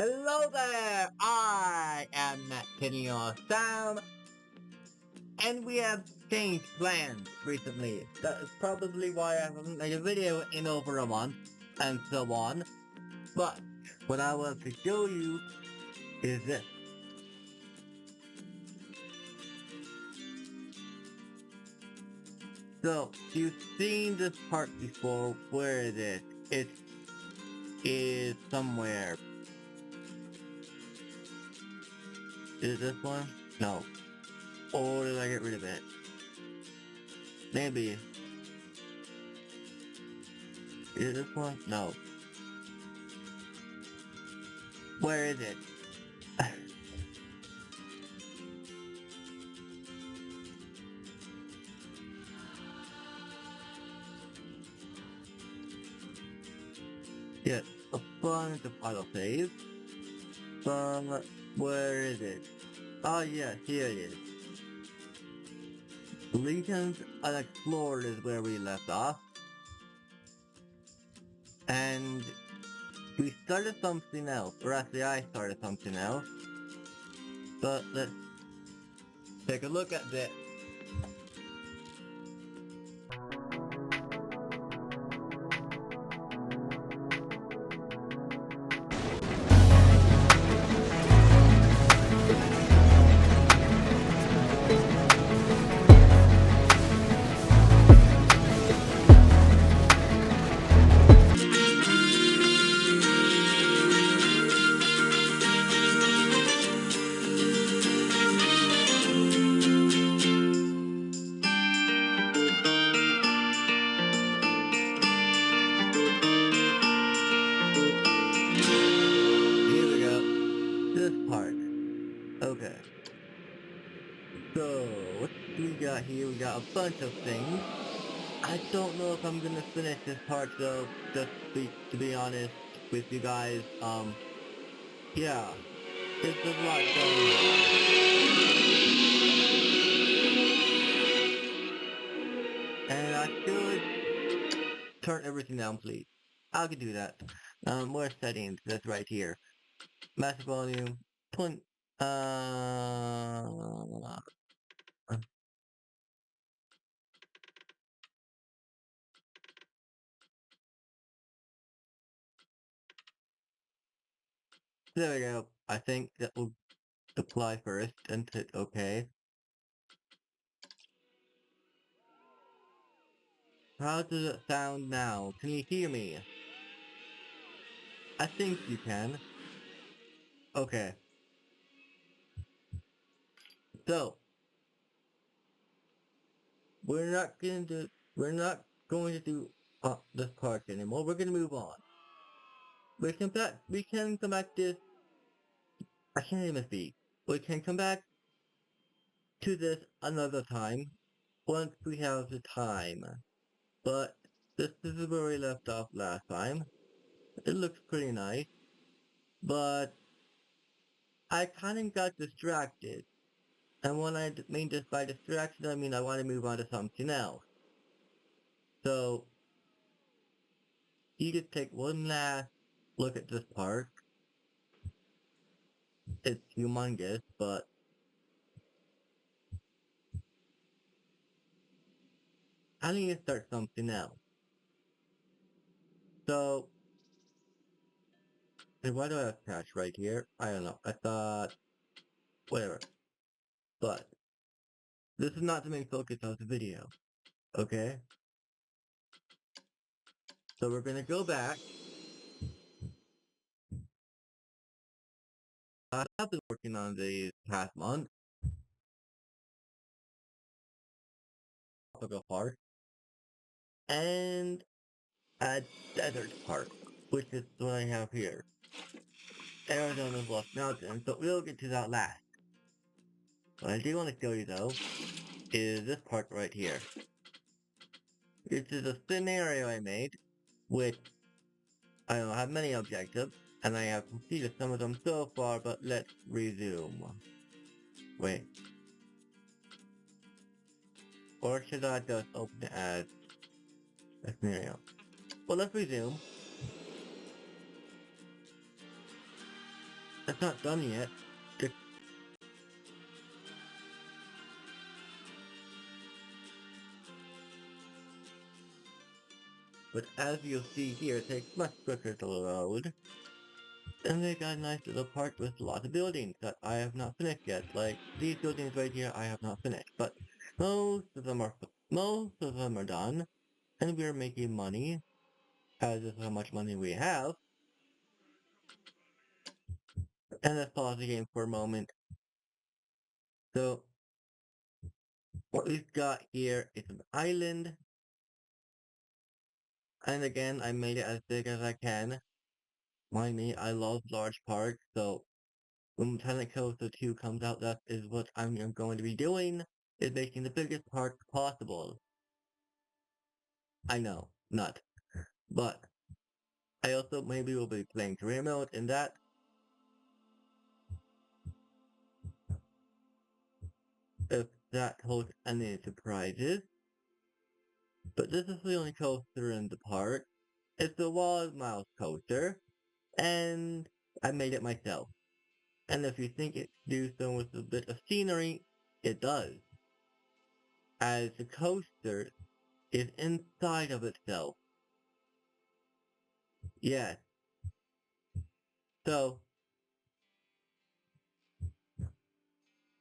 Hello there! I am Matt Kenyon Sam, and we have changed plans recently. That is probably why I haven't made a video in over a month, and so on. But, what I want to show you is this. So, you've seen this part before. Where is it? It is somewhere. Is it this one? No. Or did I get rid of it? Maybe. Is it this one? No. Where is it? Yes, a bunch of autosaves. But where is it? Oh yeah, here it is. Legions Unexplored is where we left off. And we started something else, or actually I started something else. But let's take a look at this. Here we go. This part. Okay. So, what do we got here? We got a bunch of things. I don't know if I'm gonna finish this part though, to be honest with you guys. Yeah. There's a lot going on. And I should turn everything down, please. I can do that. More settings. That's right here. Master volume. 20. There we go. I think that will apply first and hit OK. How does it sound now? Can you hear me? I think you can. Okay. So, we're not going to do this part anymore. We're gonna move on. We can come back this. I can't even speak. We can come back to this another time once we have the time. But this is where we left off last time. It looks pretty nice, but I kind of got distracted. And when I mean just by distraction, I mean I want to move on to something else. So, you could take one last look at this park. It's humongous, but I need to start something else. So, and why do I have cash right here? I don't know. I thought, whatever. But, this is not the main focus of the video. Okay? So we're gonna go back. I've been working on the past month. Tropical Park. And a desert park, which is what I have here. Arizona's Lost Mountains, but we'll get to that last. What I do want to show you though, is this part right here. This is a scenario I made, which I don't have many objectives, and I have completed some of them so far, but let's resume. Wait. Or should I just open it as a scenario? Well, let's resume. it's not done yet. The- But as you'll see here, it takes much quicker to load. And they got a nice little park with lots of buildings that I have not finished yet. Like these buildings right here, I have not finished, but most of them are done, and we are making money. As is how much money we have. And let's pause the game for a moment. So what we've got here is an island, and again I made it as big as I can. Mind me, I love large parks, so when Planet Coaster 2 comes out, that is what I'm going to be doing, is making the biggest park possible. I know, not. But I also maybe will be playing career mode in that. If that holds any surprises. But this is the only coaster in the park. It's a Wild Mouse coaster, and I made it myself. And if you think it do so with a bit of scenery, it does. As the coaster is inside of itself. Yes. So,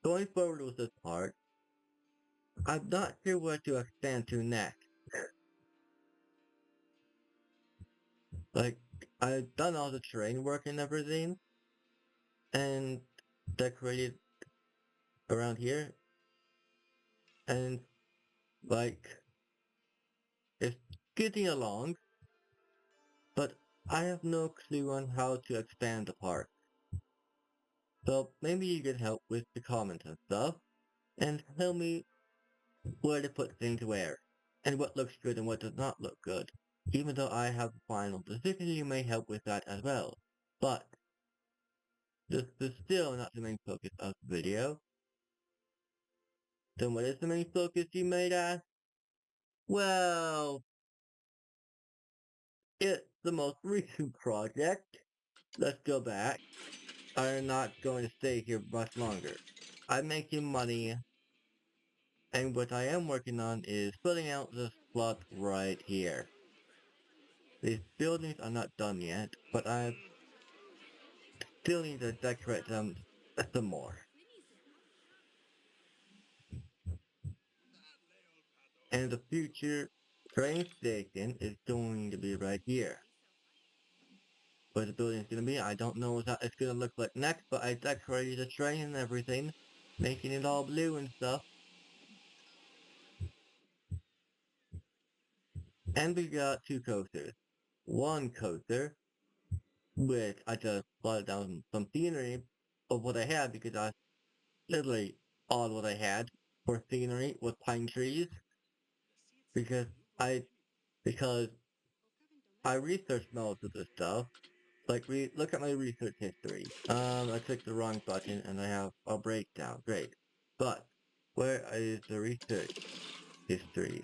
going forward with this part, I'm not sure where to expand to next. Like, I've done all the terrain work and everything, and decorated around here, and, like, it's getting along, but I have no clue on how to expand the park. So maybe you could help with the comments and stuff, and tell me where to put things where, and what looks good and what does not look good. Even though I have the final decision, you may help with that as well. But, this is still not the main focus of the video. Then what is the main focus, you may ask? Well, it's the most recent project. Let's go back. I'm not going to stay here much longer. I'm making money, and what I am working on is filling out this plot right here. These buildings are not done yet, but I still need to decorate them some more. And the future train station is going to be right here. Where the building is going to be, I don't know what it's going to look like next, but I decorated the train and everything, making it all blue and stuff. And we got two coasters. One coaster, which I just plotted down some scenery of what I had because I literally all what I had for scenery was pine trees because I because I researched most of this stuff. Like look at my research history. I clicked the wrong button and I have a breakdown. Great. But where is the research history?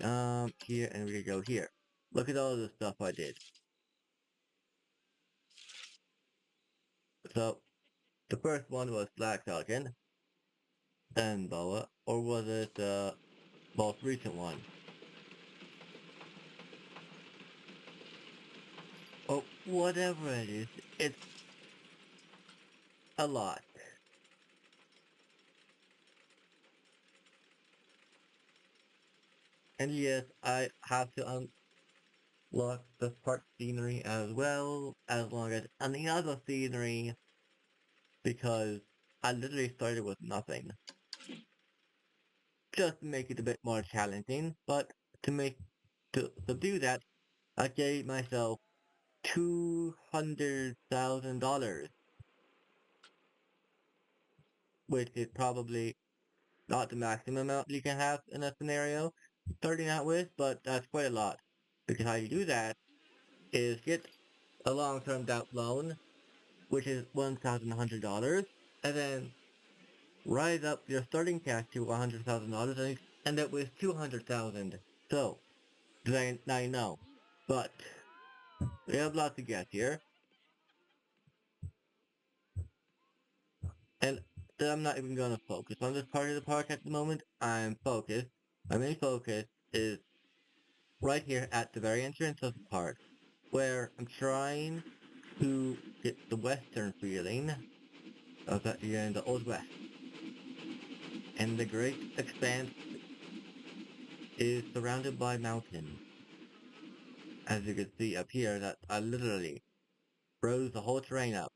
Here, and we go here. Look at all the stuff I did. So the first one was Black Falcon and Boa, or was it the most recent one? Oh, whatever it is, it's a lot. And yes, I have to unlock the park scenery as well, as long as any other scenery, because I literally started with nothing. Just to make it a bit more challenging, but to do that, I gave myself $200,000, which is probably not the maximum amount you can have in a scenario starting out with, but that's quite a lot. Because how you do that is get a long-term debt loan, which is $1,100, and then rise up your starting cash to $100,000 and end up with $200,000. So, now you know. But, we have lots to get here. And that I'm not even gonna focus on this part of the park at the moment. I'm focused. My main focus is right here at the very entrance of the park, where I'm trying to get the western feeling of that you're in the Old West. And the great expanse is surrounded by mountains. As you can see up here, that I literally froze the whole terrain up.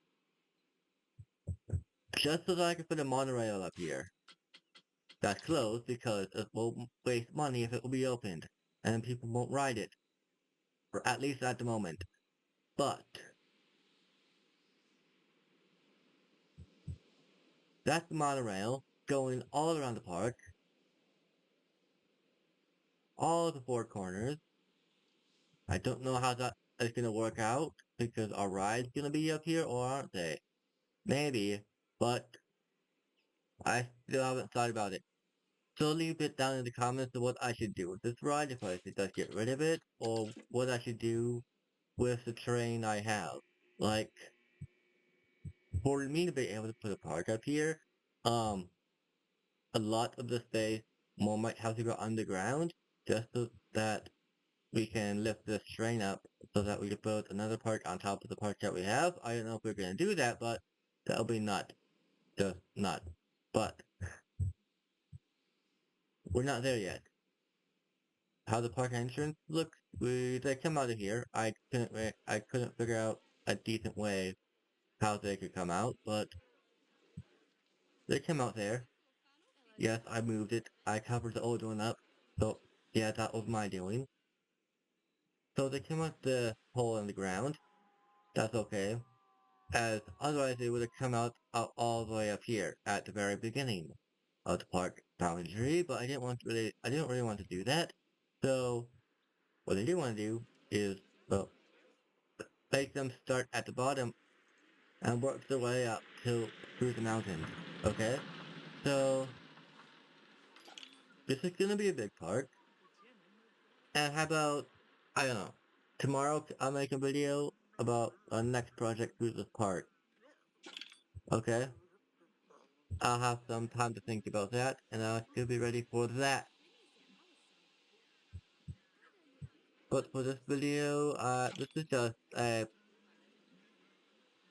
Just so that I could put a monorail up here. That's closed because it will waste money if it will be opened, and people won't ride it. Or at least at the moment. But that's the monorail going all around the park. All the four corners. I don't know how that is gonna work out because our ride's gonna be up here or aren't they? Maybe, but I still haven't thought about it. So leave it down in the comments of what I should do with this ride, if I should just get rid of it, or what I should do with the terrain I have. Like, for me to be able to put a park up here, a lot of the space more might have to go underground, just so that we can lift this terrain up, so that we can build another park on top of the park that we have. I don't know if we're gonna do that, but that'll be nuts. Just nuts. But, we're not there yet. How the park entrance looks, they come out of here. I couldn't figure out a decent way how they could come out, but they came out there. Yes, I moved it. I covered the old one up. So, yeah, that was my doing. So they came out the hole in the ground. That's okay. As otherwise they would have come out all the way up here at the very beginning of the park boundary, but I didn't really want to do that. So, what I do want to do is, well, make them start at the bottom and work their way up through the mountains. Okay? So, this is gonna be a big park. And how about, I don't know, tomorrow I'll make a video about our next project through this park. Okay? I'll have some time to think about that, and I'll still be ready for that. But for this video, this is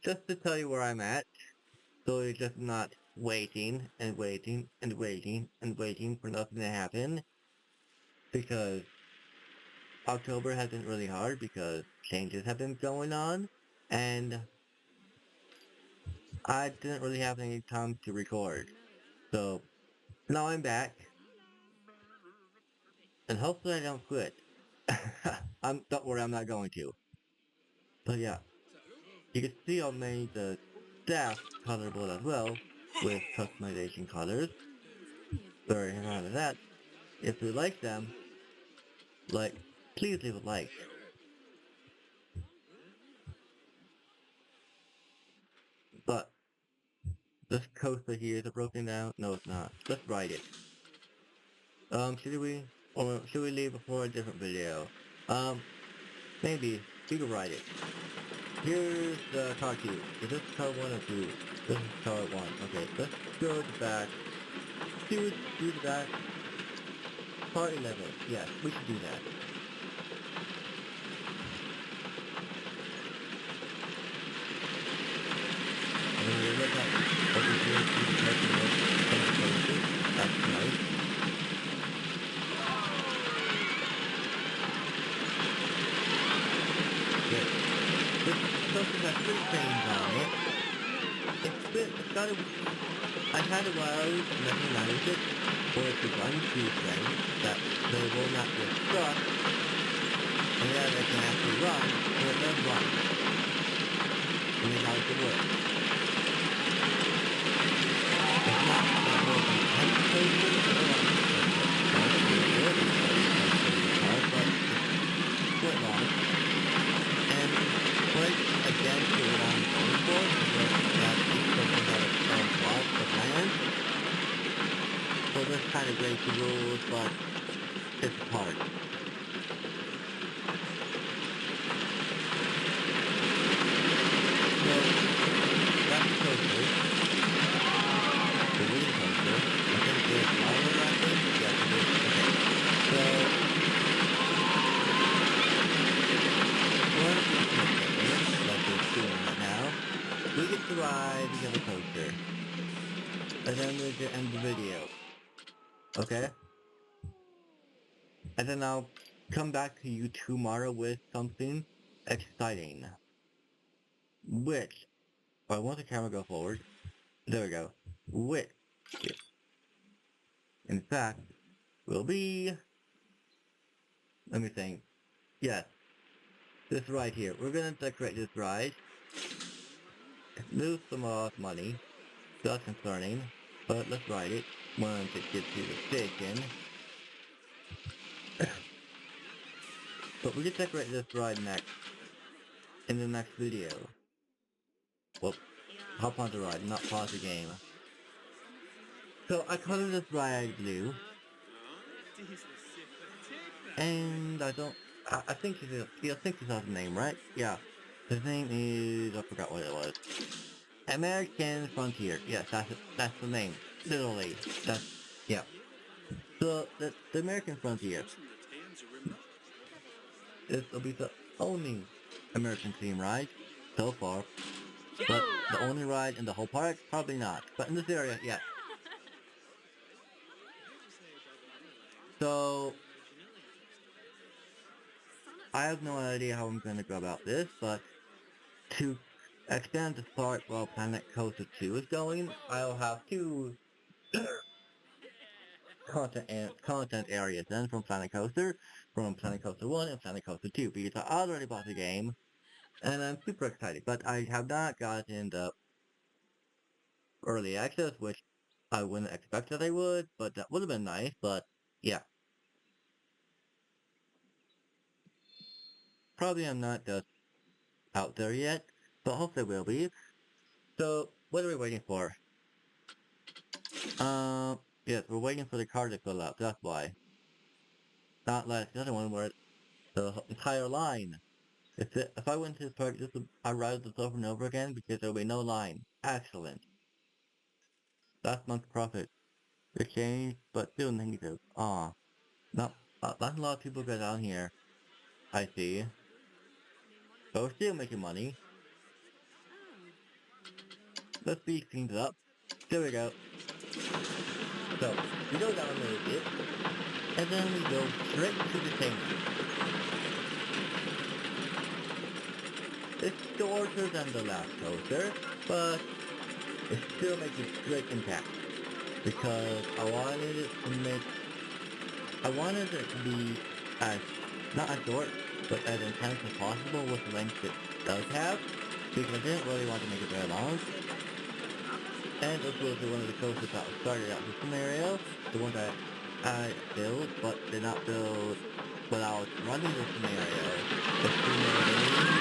just to tell you where I'm at, so you're just not waiting and waiting and waiting and waiting for nothing to happen, because October has been really hard because changes have been going on, and I didn't really have any time to record. So, now I'm back, and hopefully I don't quit. Don't worry, I'm not going to. But yeah, you can see I made the staff colorable as well, with customization colors. Very proud of that. If you like them, please leave a like. But, this coaster here, is it broken down? No, it's not. Let's ride it. Should we leave before a different video? Maybe. We can ride it. Here's the car 2. Is this car 1 or 2? This is car 1. Okay, let's go to the back. Do the back. Car 11. Yes, we should do that. And then we look at over here to the parking lot. That's nice. Good. This coaster has 3 trains on it. It's got a... I had a while nothing managed it for it to run 2 trains that they will not get stuck, and then they can actually run, and it does run. And then how does it work? It's not that more than 10 coasters or like but it's quite long. And quite against what I'm going for, is that each person has its own plot of land. So this kind of breaks the rules, but it's hard. So, that's the coaster. ride the other coaster. And then we can end the video. Okay? And then I'll come back to you tomorrow with something exciting. Which, I want the camera go forward. There we go. Which, in fact, will be, let me think. Yes, this ride here. We're gonna decorate this ride. Lose some money. That's concerning. But let's ride it. Once it gets to the station. But we can decorate this ride next. In the next video. Well, hop on the ride, not pause the game. So I colored this ride blue. And I don't... I think I think he has a name, right? Yeah. His name is... I forgot what it was. American Frontier. Yes, that's the name. Literally. That's... Yeah. So, the American Frontier. This will be the only American theme ride so far. But the only ride in the whole park? Probably not. But in this area, yes. So... I have no idea how I'm going to go about this, but to extend the park while Planet Coaster 2 is going, I'll have two content areas then from Planet Coaster 1 and Planet Coaster 2, because I already bought the game, and I'm super excited, but I have not gotten the early access, which I wouldn't expect that I would, but that would have been nice, but yeah. Probably I'm not just out there yet, but hopefully I will be. So, what are we waiting for? Yes, we're waiting for the car to fill up, that's why. Not like the other one where the entire line. If I went to this park, I ride this over and over again because there will be no line. Excellent. Last month's profit. It changed, but still negative. Aw. Not a lot of people go down here. I see. But we're still making money. Let's speed things up. There we go. So, we go down a little bit, and then we go straight to the thing. It's shorter than the last coaster, but it still makes a great impact. Because I wanted it to be as, not as short, but as intense as possible with the length it does have, because I didn't really want to make it very long. And this was one of the coasters that started out this scenario, the one that I built, but did not build when I was running the scenario. If you know what I mean.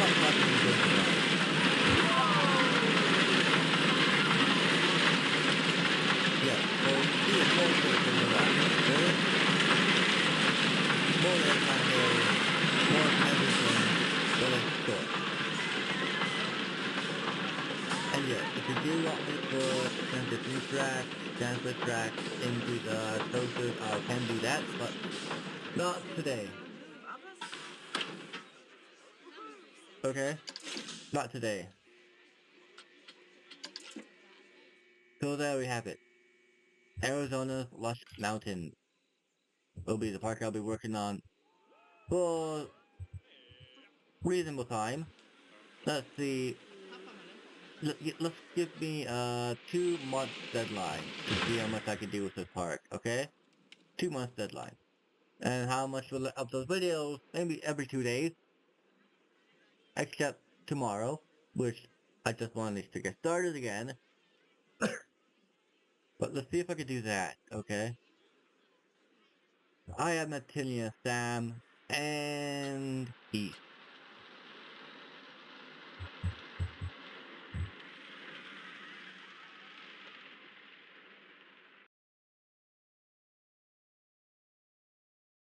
Not much in this one. Yeah, so you see a more in the last coaster. More airtime there, more everything, but it's short. And yes, if you do want me to put transition track, transfer track into the coasters, I can do that, but not today. Okay? Not today. So there we have it. Arizona's Lush Mountain will be the park I'll be working on for reasonable time. Let's see. Let's give me a 2-month deadline to see how much I can do with this park, okay? 2 months deadline. And how much will I upload videos? Maybe every 2 days. Except tomorrow, which I just wanted to get started again. But let's see if I can do that, okay? I am Matilia, Sam, and peace.